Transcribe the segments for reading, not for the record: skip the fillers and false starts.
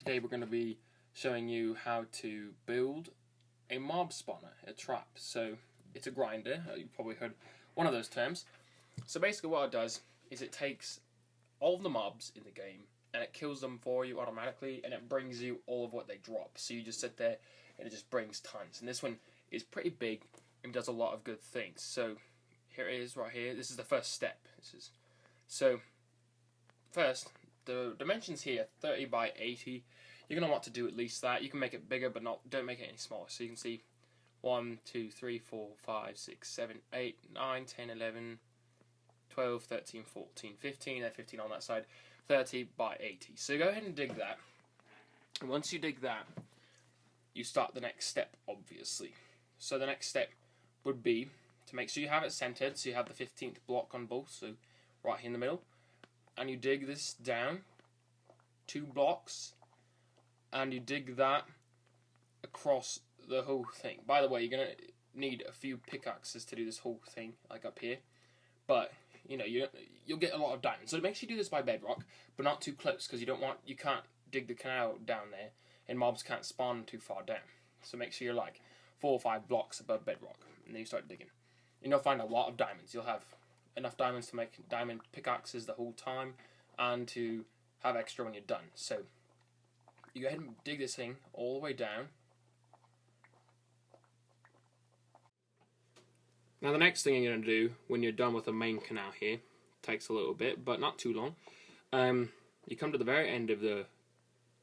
Today we're going to be showing you how to build a mob spawner, a trap. So it's a grinder, you've probably heard one of those terms. So basically what it does is it takes all of the mobs in the game and it kills them for you automatically, and it brings you all of what they drop. So you just sit there and it just brings tons. And this one is pretty big and does a lot of good things. So here it is right here. This is the first step. So first, the dimensions here, 30 by 80. You're going to want to do at least that. You can make it bigger, but don't make it any smaller. So you can see 1, 2, 3, 4, 5, 6, 7, 8, 9, 10, 11, 12, 13, 14, 15, and 15 on that side. 30 by 80. So go ahead and dig that. And once you dig that, you start the next step, obviously. So the next step would be to make sure you have it centered, so you have the 15th block on both, so right here in the middle. And you dig this down 2 blocks, and you dig that across the whole thing. By the way, you're going to need a few pickaxes to do this whole thing, like up here. But you know, you'll get a lot of diamonds. So make sure you do this by bedrock, but not too close, because you can't dig the canal down there, and mobs can't spawn too far down. So make sure you're like 4 or 5 blocks above bedrock, and then you start digging. And you'll find a lot of diamonds. You'll have enough diamonds to make diamond pickaxes the whole time, and to have extra when you're done. So you go ahead and dig this thing all the way down. Now the next thing you're going to do when you're done with the main canal here, takes a little bit but not too long, you come to the very end of the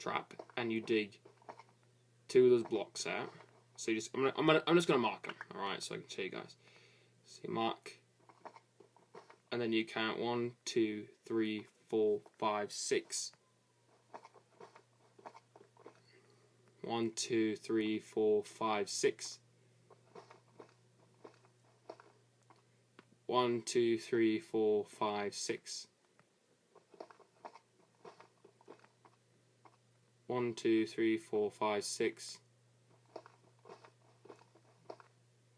trap and you dig 2 of those blocks out. So you I'm just going to mark them, alright, so I can show you guys. So you mark, and then you count 1, 2, 3, 4, 5, 6. 1, 2, 3, 4, 5, 6. 1, 2, 3, 4, 5, 6. 1, 2, 3, 4, 5, 6.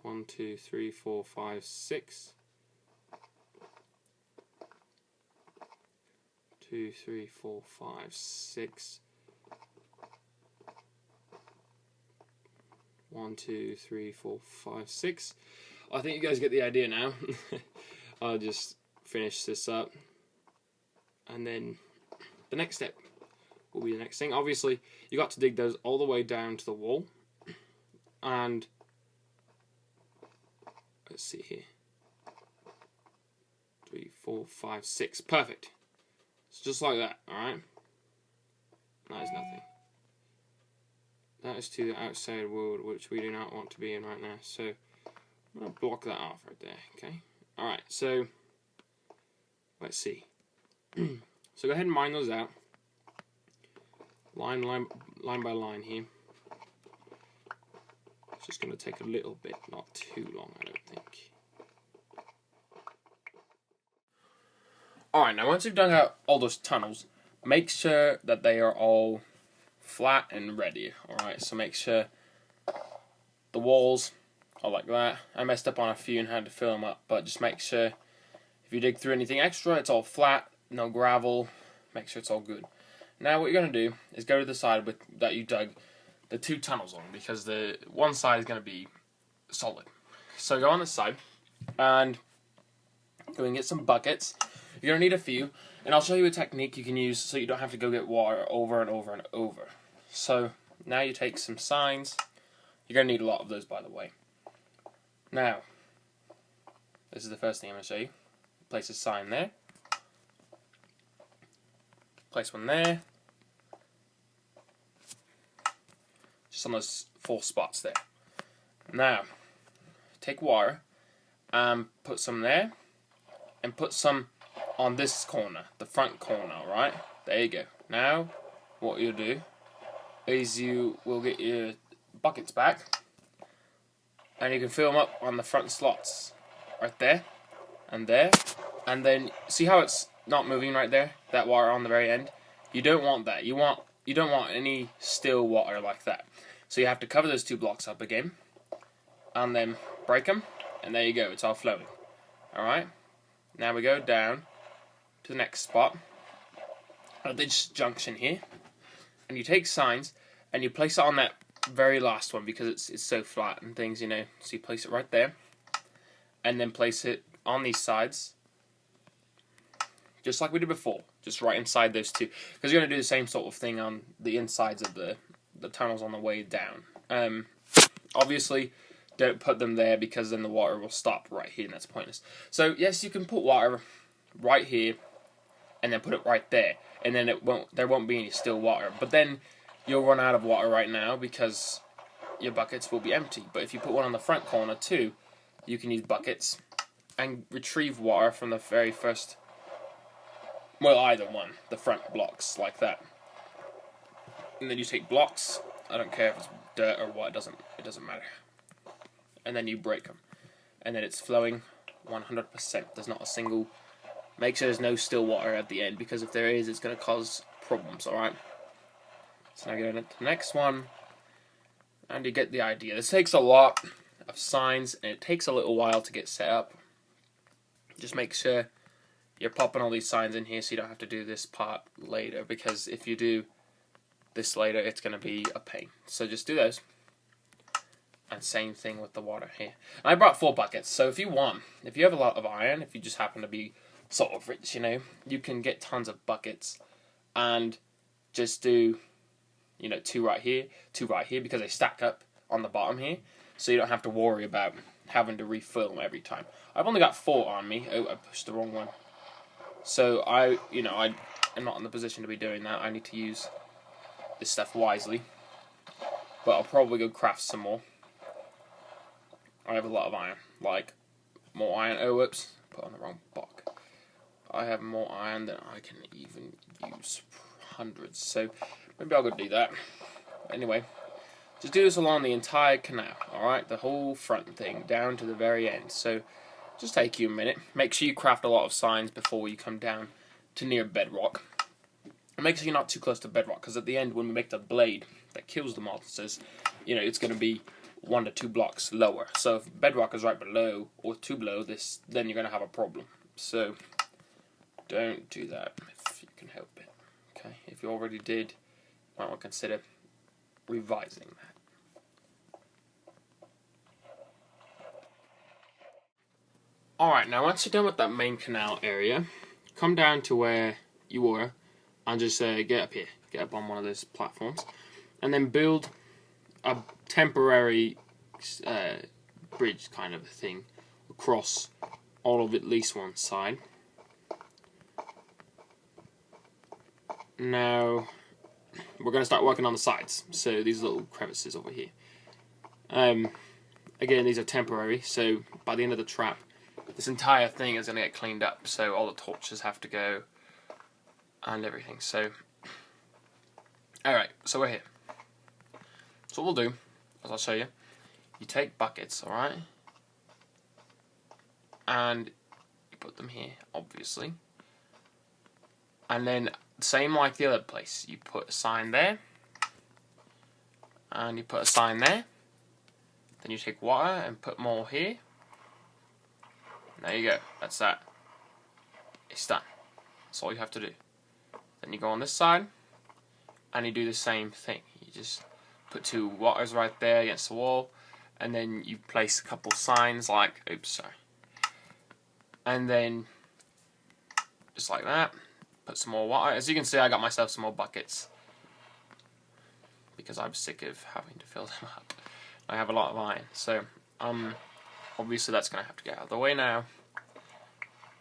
1, 2, 3, 4, 5, 6. 2, 3, 4, 5, 6. 1, 2, 3, 4, 5, 6. I think you guys get the idea now. I'll just finish this up, and then the next step will be the next thing. Obviously, you got to dig those all the way down to the wall, and let's see here, 3, 4, 5, 6. Perfect. It's just like that. All right. That is nothing. That is to the outside world, which we do not want to be in right now. So I'm going to block that off right there, okay? Alright, so let's see. So go ahead and mine those out. Line by line here. It's just going to take a little bit, not too long, I don't think. Alright, now once you've dug out all those tunnels, make sure that they are all flat and ready. Alright, so make sure the walls are like that. I messed up on a few and had to fill them up, but just make sure if you dig through anything extra, it's all flat, no gravel. Make sure it's all good. Now what you're going to do is go to the side that you dug the 2 tunnels on, because the one side is going to be solid. So go on this side and go and get some buckets. You're going to need a few, and I'll show you a technique you can use so you don't have to go get water over and over and over. So now you take some signs. You're going to need a lot of those, by the way. Now, this is the first thing I'm going to show you. Place a sign there. Place one there. Just on those 4 spots there. Now, take water and put some there, and put some on this corner, the front corner, right? There you go. Now, what you'll do is you will get your buckets back, and you can fill them up on the front slots, right there, and then see how it's not moving right there, that water on the very end? You don't want that. You don't want any still water like that. So you have to cover those 2 blocks up again, and then break them, and there you go, it's all flowing. Alright, now we go down to the next spot at this junction here, and you take signs and you place it on that very last one because it's so flat and things, you know. So you place it right there, and then place it on these sides, just like we did before, just right inside those two, because you're going to do the same sort of thing on the insides of the tunnels on the way down. Obviously, don't put them there because then the water will stop right here, and that's pointless. So yes, you can put water right here, and then put it right there, and then there won't be any still water. But then you'll run out of water right now because your buckets will be empty. But if you put one on the front corner too, you can use buckets and retrieve water from the very first, well, either one, the front blocks like that. And then you take blocks, I don't care if it's dirt or what, it doesn't matter. And then you break them. And then it's flowing 100%. There's not a single, make sure there's no still water at the end, because if there is, it's going to cause problems, alright? So now get into the next one, and you get the idea. This takes a lot of signs, and it takes a little while to get set up. Just make sure you're popping all these signs in here so you don't have to do this part later, because if you do this later, it's going to be a pain. So just do those. And same thing with the water here. And I brought 4 buckets, so if you have a lot of iron, if you just happen to be sort of rich, you know, you can get tons of buckets and just do, you know, 2 right here, 2 right here, because they stack up on the bottom here, so you don't have to worry about having to refill them every time. I've only got 4 on me. Oh, I pushed the wrong one. So I'm not in the position to be doing that. I need to use this stuff wisely, but I'll probably go craft some more. I have a lot of iron, like more iron. Oh, whoops, put on the wrong block. I have more iron than I can even use hundreds, so maybe I'll go do that. Anyway, just do this along the entire canal, alright? The whole front thing, down to the very end. So just take you a minute. Make sure you craft a lot of signs before you come down to near bedrock. And make sure you're not too close to bedrock, because at the end, when we make the blade that kills the monsters, you know, it's going to be 1 to 2 blocks lower. So if bedrock is right below or 2 below this, then you're going to have a problem. So don't do that if you can help it. Okay, if you already did, you might want to consider revising that. Alright, now once you're done with that main canal area, come down to where you were and just get up here, get up on one of those platforms, and then build a temporary bridge kind of a thing across all of at least one side. Now we're going to start working on the sides, so these little crevices over here. Again, these are temporary, so by the end of the trap, this entire thing is going to get cleaned up, so all the torches have to go and everything. So alright, so we're here. So what we'll do, as I'll show you, you take buckets, alright, and you put them here, obviously, and then same like the other place, you put a sign there, and you put a sign there, then you take water and put more here. There you go, that's that. It's done. That's all you have to do. Then you go on this side, and you do the same thing. You just put 2 waters right there against the wall, and then you place a couple signs like, oops, sorry. And then, just like that, put some more water. As you can see, I got myself some more buckets, because I'm sick of having to fill them up. I have a lot of iron, so obviously that's going to have to get out of the way now.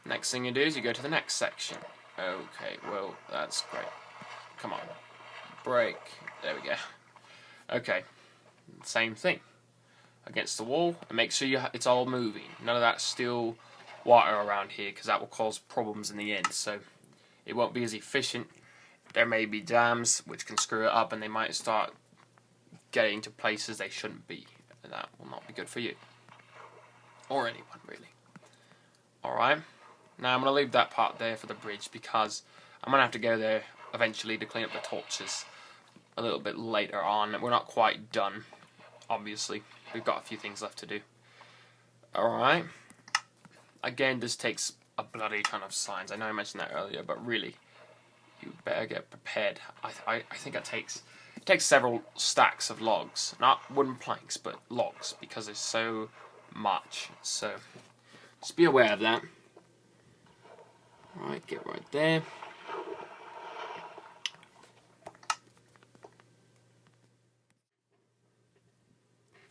Next thing you do is you go to the next section. Okay, well, that's great. Come on. Break. There we go. Okay. Same thing. Against the wall, and make sure it's all moving. None of that still water around here, because that will cause problems in the end. So it won't be as efficient. There may be dams which can screw it up, and they might start getting to places they shouldn't be. And that will not be good for you. Or anyone, really. Alright. Now I'm going to leave that part there for the bridge, because I'm going to have to go there eventually to clean up the torches a little bit later on. We're not quite done, obviously. We've got a few things left to do. Alright. Again, this takes a bloody ton of signs. I know I mentioned that earlier, but really, you better get prepared. I think it takes several stacks of logs, not wooden planks, but logs, because there's so much. So just be aware of that. All right, get right there.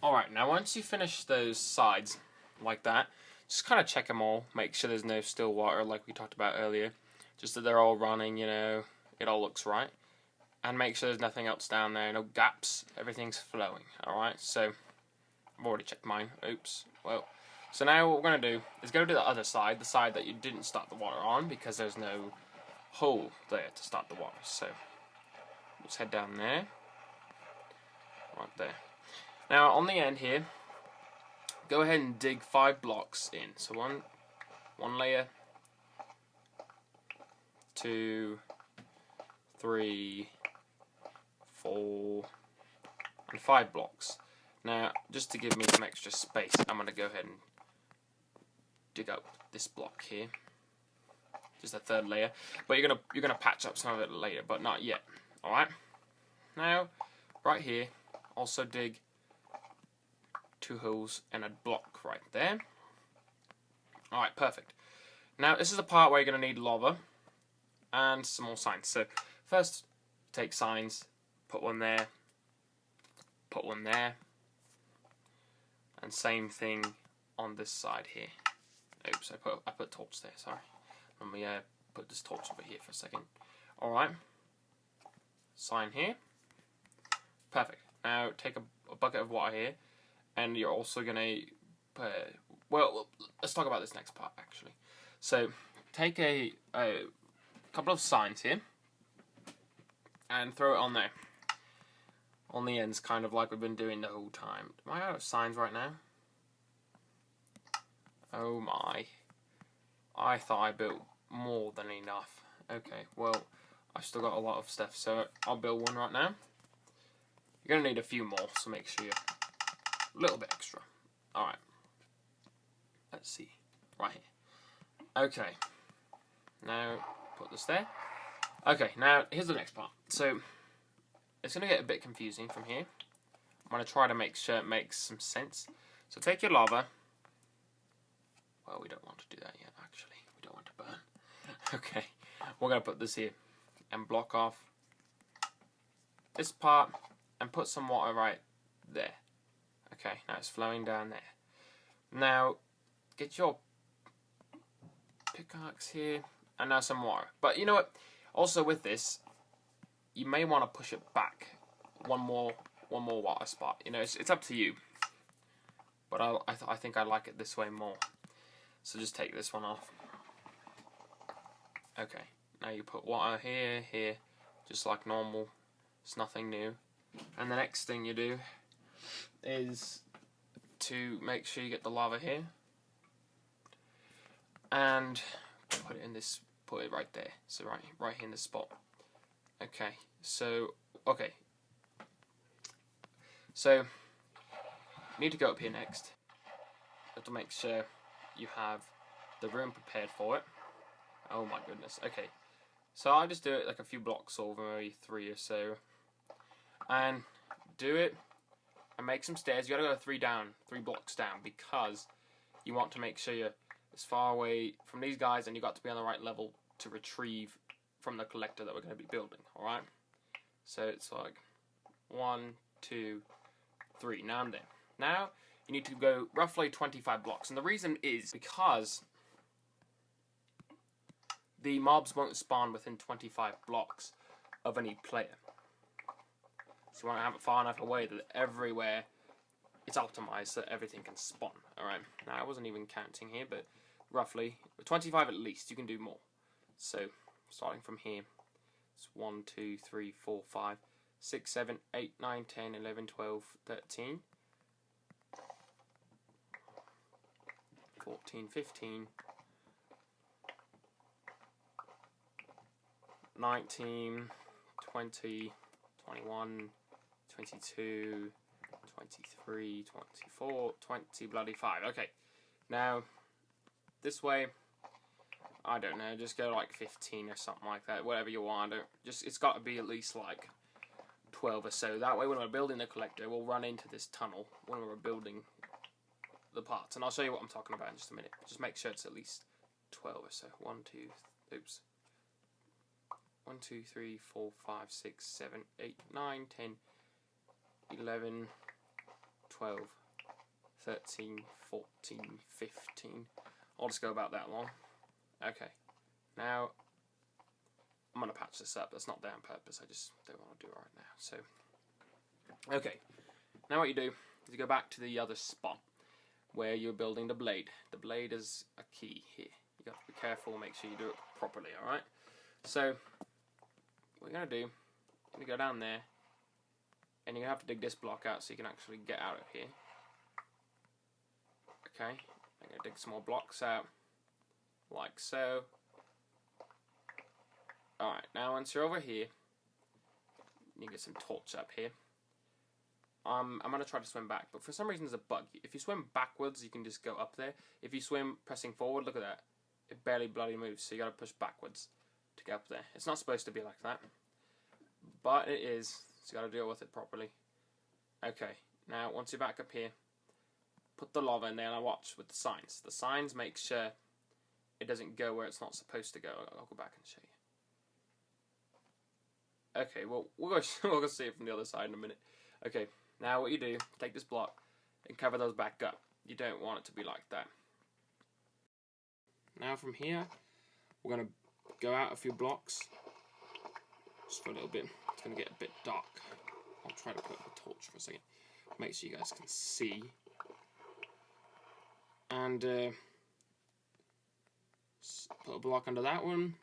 Alright, now once you finish those sides like that, just kind of check them all, make sure there's no still water like we talked about earlier, just that they're all running, you know, it all looks right, and make sure there's nothing else down there, no gaps, everything's flowing. Alright, so I've already checked mine, oops, well, so now what we're going to do is go to the other side, the side that you didn't start the water on, because there's no hole there to start the water. So let's head down there, right there. Now on the end here, go ahead and dig 5 blocks in. So one layer, 2, 3, 4, and 5 blocks. Now, just to give me some extra space, I'm going to go ahead and dig up this block here, just a 3rd layer. But you're gonna patch up some of it later, but not yet. All right. Now, right here, also dig 2 holes and a block right there. Alright, perfect. Now this is the part where you're going to need lava and some more signs. So first take signs, put one there, and same thing on this side here. Oops, I put torch there, sorry. Let me put this torch over here for a second. Alright, sign here. Perfect. Now take a bucket of water here. And you're also going to, well, let's talk about this next part, actually. So, take a couple of signs here, and throw it on there. On the ends, kind of like we've been doing the whole time. Am I out of signs right now? Oh my. I thought I built more than enough. Okay, well, I've still got a lot of stuff, so I'll build one right now. You're going to need a few more, so make sure you're a little bit extra. Alright. Let's see. Right here. Okay. Now, put this there. Okay, now, here's the next part. So, it's going to get a bit confusing from here. I'm going to try to make sure it makes some sense. So, take your lava. Well, we don't want to do that yet, actually. We don't want to burn. Okay. We're going to put this here. And block off this part. And put some water right there. Okay, now it's flowing down there. Now, get your pickaxe here, and now some water. But you know what? Also with this, you may want to push it back one more water spot. You know, it's up to you. But I think I like it this way more. So just take this one off. Okay, now you put water here, just like normal. It's nothing new. And the next thing you do is to make sure you get the lava here and put it right there. So right here in this spot. Okay, so you need to go up here next. You have to make sure you have the room prepared for it. Oh my goodness. Okay, so I just do it like a few blocks over, maybe 3 or so, and do it. And make some stairs. You gotta go 3 blocks down, because you want to make sure you're as far away from these guys, and you got to be on the right level to retrieve from the collector that we're going to be building. All right. So it's like 1, 2, 3. Now I'm there. Now you need to go roughly 25 blocks, and the reason is because the mobs won't spawn within 25 blocks of any player. So you want to have it far enough away that everywhere it's optimized so that everything can spawn. Alright, now I wasn't even counting here, but roughly 25 at least. You can do more. So starting from here, it's 1, 2, 3, 4, 5, 6, 7, 8, 9, 10, 11, 12, 13, 14, 15, 19, 20, 21, 22, 23, 24, 20 bloody 5. Okay, now this way I don't know, just go like 15 or something like that, whatever you want. It's got to be at least like 12 or so. That way when we're building the collector, we'll run into this tunnel when we're building the parts. And I'll show you what I'm talking about in just a minute. Just make sure it's at least 12 or so. 1, 2, 3, 4, 5, 6, 7, 8, 9, 10, 11, 12, 13, 14, 15. I'll just go about that long. Okay, now I'm going to patch this up. That's not there on purpose, I just don't want to do it right now. So, okay, now what you do is you go back to the other spot where you're building the blade. The blade is a key here. You got to be careful, make sure you do it properly, alright? So, what you're going to do, you're going to go down there, and you have to dig this block out so you can actually get out of here. Okay, I'm going to dig some more blocks out, like so. Alright, now once you're over here, you get some torch up here. I'm going to try to swim back, but for some reason there's a bug. If you swim backwards, you can just go up there. If you swim pressing forward, look at that. It barely bloody moves, so you got to push backwards to get up there. It's not supposed to be like that, but it is, so you got to deal with it properly. Okay, now once you're back up here, put the lava in there and watch with the signs. The signs make sure it doesn't go where it's not supposed to go. I'll go back and show you. Okay, well, we'll go see it from the other side in a minute. Okay, now what you do, take this block and cover those back up. You don't want it to be like that. Now from here, we're going to go out a few blocks, just for a little bit. It's going to get a bit dark. I'll try to put the torch for a second. Make sure you guys can see. And put a block under that one,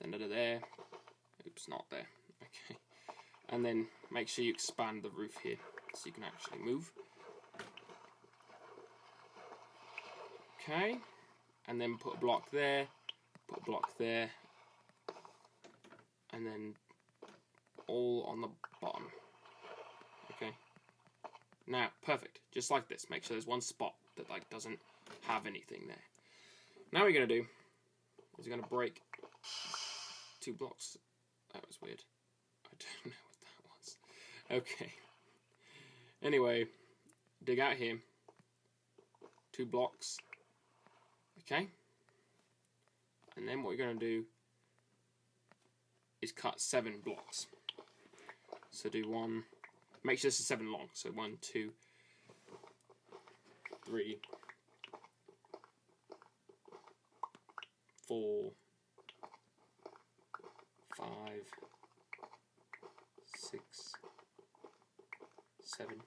then under there. Oops, not there. Okay. And then make sure you expand the roof here so you can actually move. Okay. And then put a block there, put a block there, and then all on the bottom. Okay. Now, perfect. Just like this. Make sure there's one spot that like doesn't have anything there. Now what you're gonna do is you're gonna break 2 blocks. That was weird. I don't know what that was. Okay. Anyway, dig out here. 2 blocks. Okay. And then what you're gonna do is cut 7 blocks. So do 1. Make sure this is 7 long. So 1, 2, 3, 4, 5, 6, 7.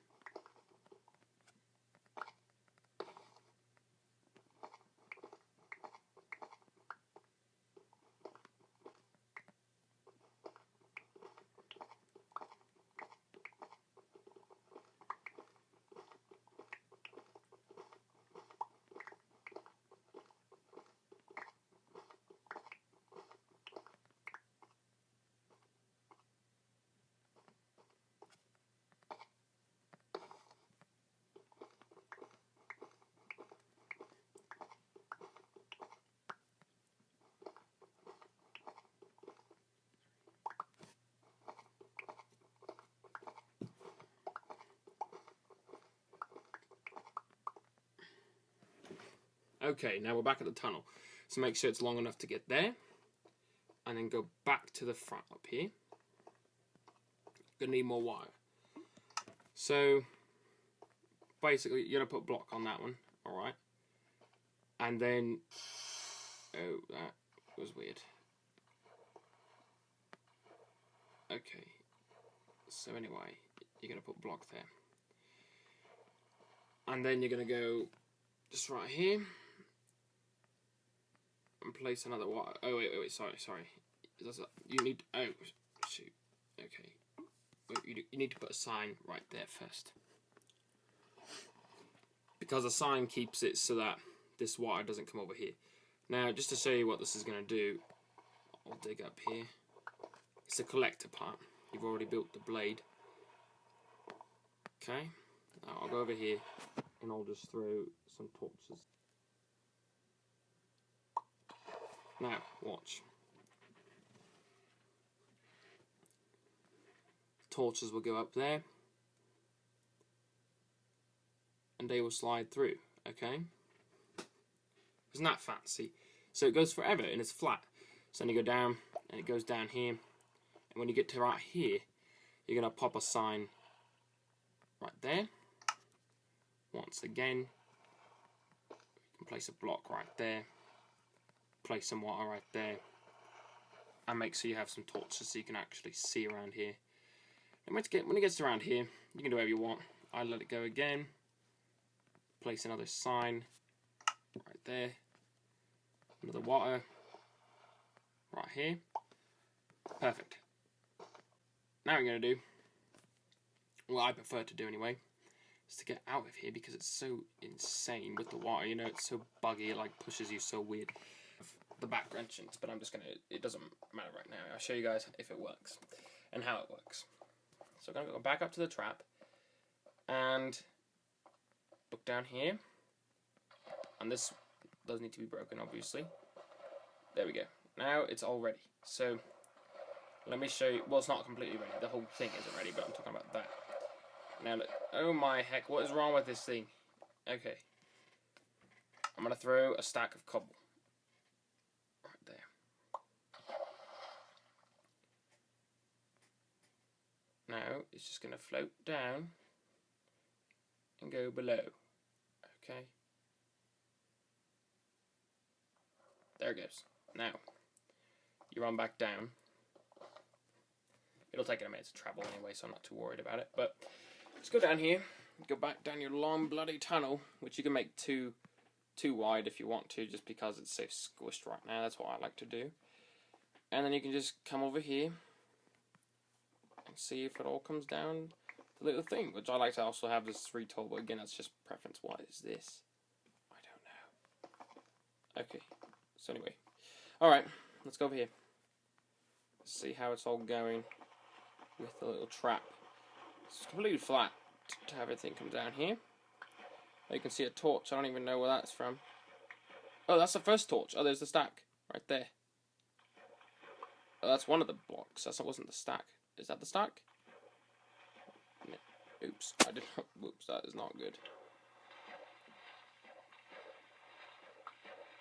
Okay, now we're back at the tunnel. So make sure it's long enough to get there. And then go back to the front up here. Gonna need more wire. So basically you're gonna put a block on that one, alright? And then oh, that was weird. Okay. So anyway, you're gonna put a block there. And then you're gonna go just right here. And place another wire. Oh wait, sorry. You need, oh shoot, okay. You need to put a sign right there first. Because a sign keeps it so that this wire doesn't come over here. Now, just to show you what this is going to do, I'll dig up here. It's a collector part. You've already built the blade. Okay, now I'll go over here and I'll just throw some torches. Now, watch. Torches will go up there. And they will slide through, okay? Isn't that fancy? So it goes forever and it's flat. So then you go down and it goes down here. And when you get to right here, you're going to pop a sign right there. Once again, you can place a block right there. Place some water right there. And make sure you have some torches so you can actually see around here. And when it gets around here, you can do whatever you want. I let it go again. Place another sign right there. Another water right here. Perfect. Now what I'm going to do, what I prefer to do anyway, is to get out of here because it's so insane with the water. You know, it's so buggy, it like pushes you so weird. The back entrance, but I'm just going to, it doesn't matter right now. I'll show you guys if it works and how it works. So I'm going to go back up to the trap and look down here, and this does need to be broken, obviously. There we go. Now it's all ready. So let me show you. Well, it's not completely ready. The whole thing isn't ready, but I'm talking about that. Now look. Oh my heck! What is wrong with this thing? Okay. I'm gonna throw a stack of cobble right there. Now it's just gonna float down and go below. Okay. There it goes. Now, you run back down. It'll take it a minute to travel anyway, so I'm not too worried about it. But just go down here, go back down your long bloody tunnel, which you can make too wide if you want to, just because it's so squished right now. That's what I like to do. And then you can just come over here and see if it all comes down the little thing, which I like to also have this 3 tall, but again, that's just preference. What is this? I don't know. Okay, so anyway. Alright, let's go over here. See how it's all going with the little trap. It's completely flat to have everything come down here. You can see a torch. I don't even know where that's from. Oh, that's the first torch. Oh, there's the stack right there. Oh, that's one of the blocks. That wasn't the stack. Is that the stack? No. Oops. I did not. Oops, that is not good.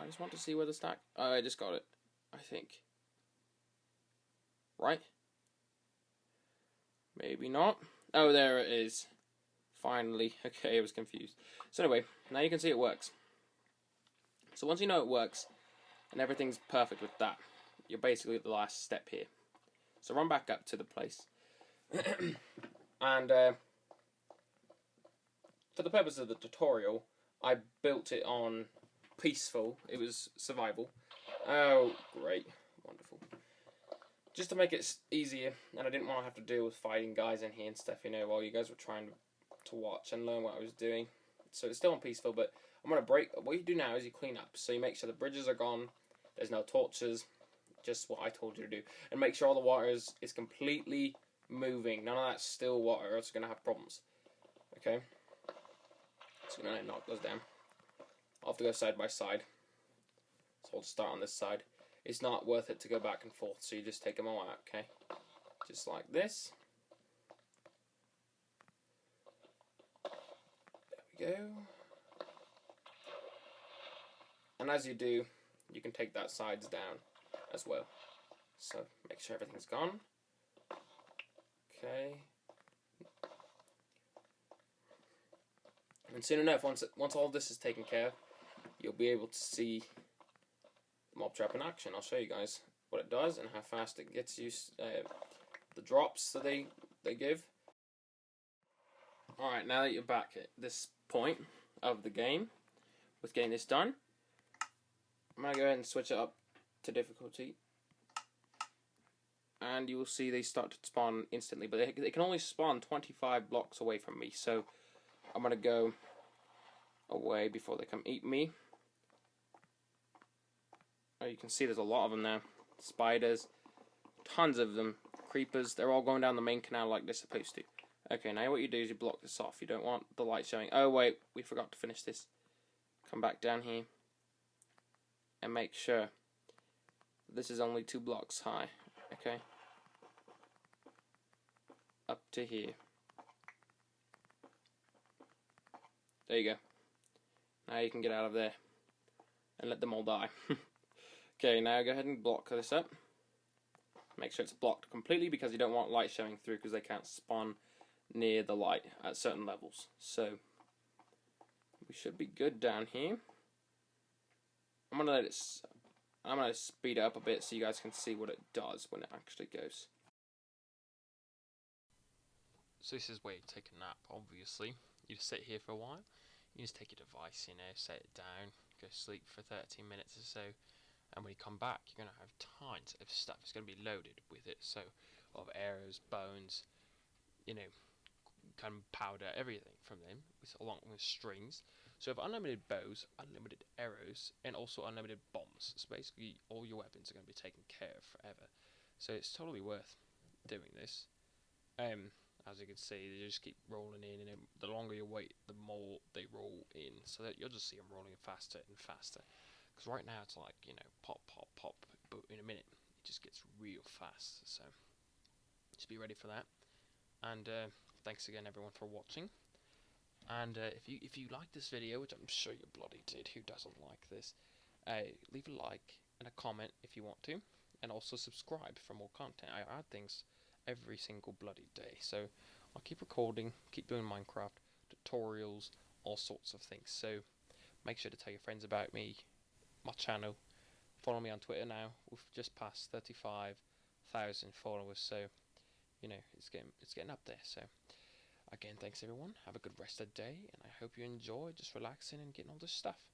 I just want to see where the stack... Oh, I just got it, I think. Right? Maybe not. Oh, there it is. Finally. Okay, I was confused. So anyway, now you can see it works. So once you know it works, and everything's perfect with that, you're basically at the last step here. So run back up to the place. And for the purpose of the tutorial, I built it on peaceful. It was survival. Oh, great. Wonderful. Just to make it easier, and I didn't want to have to deal with fighting guys in here and stuff, you know, while you guys were trying to watch and learn what I was doing. So it's still on peaceful, but I'm going to break. What you do now is you clean up. So you make sure the bridges are gone, there's no torches, just what I told you to do. And make sure all the water is completely moving. None of that still water, or else you're going to have problems. Okay? So I'm going to knock those down. I'll have to go side by side. So I'll just start on this side. It's not worth it to go back and forth, so you just take them all out, okay? Just like this. There we go. And as you do, you can take that sides down as well. So make sure everything's gone. Okay. And soon enough, once all this is taken care of, you'll be able to see the mob trap in action. I'll show you guys what it does and how fast it gets you, the drops that they give. Alright, now that you're back at this point of the game, with getting this done, I'm going to go ahead and switch it up to difficulty. And you will see they start to spawn instantly, but they can only spawn 25 blocks away from me, so I'm going to go away before they come eat me. Oh, you can see there's a lot of them now. Spiders, tons of them. Creepers, they're all going down the main canal like they're supposed to. Okay, now what you do is you block this off. You don't want the light showing. Oh wait, we forgot to finish this. Come back down here and make sure this is only 2 blocks high. Okay, up to here. There you go. Now you can get out of there and let them all die. Okay, now go ahead and block this up. Make sure it's blocked completely because you don't want light showing through, because they can't spawn near the light at certain levels. So we should be good down here. I'm gonna speed it up a bit so you guys can see what it does when it actually goes. So this is where you take a nap, obviously. You just sit here for a while. You just take your device, set it down, go sleep for 13 minutes or so, and when you come back, you're going to have tons of stuff. It's going to be loaded with it, so a lot of arrows, bones, kind of powder, everything from them, along with strings. So you have unlimited bows, unlimited arrows, and also unlimited bombs. So basically, all your weapons are going to be taken care of forever. So it's totally worth doing this. As you can see, they just keep rolling in, and the longer you wait, the more they roll in, so that you'll just see them rolling faster and faster. Because right now it's like, pop, pop, pop, but in a minute it just gets real fast. So just be ready for that. And thanks again, everyone, for watching. And if you like this video, which I'm sure you bloody did, who doesn't like this? Leave a like and a comment if you want to, and also subscribe for more content. I add things every single bloody day, so I'll keep recording, keep doing Minecraft tutorials, all sorts of things. So make sure to tell your friends about me, my channel. Follow me on Twitter now. We've just passed 35,000 followers, so it's getting up there. So again, thanks everyone. Have a good rest of the day, and I hope you enjoy just relaxing and getting all this stuff.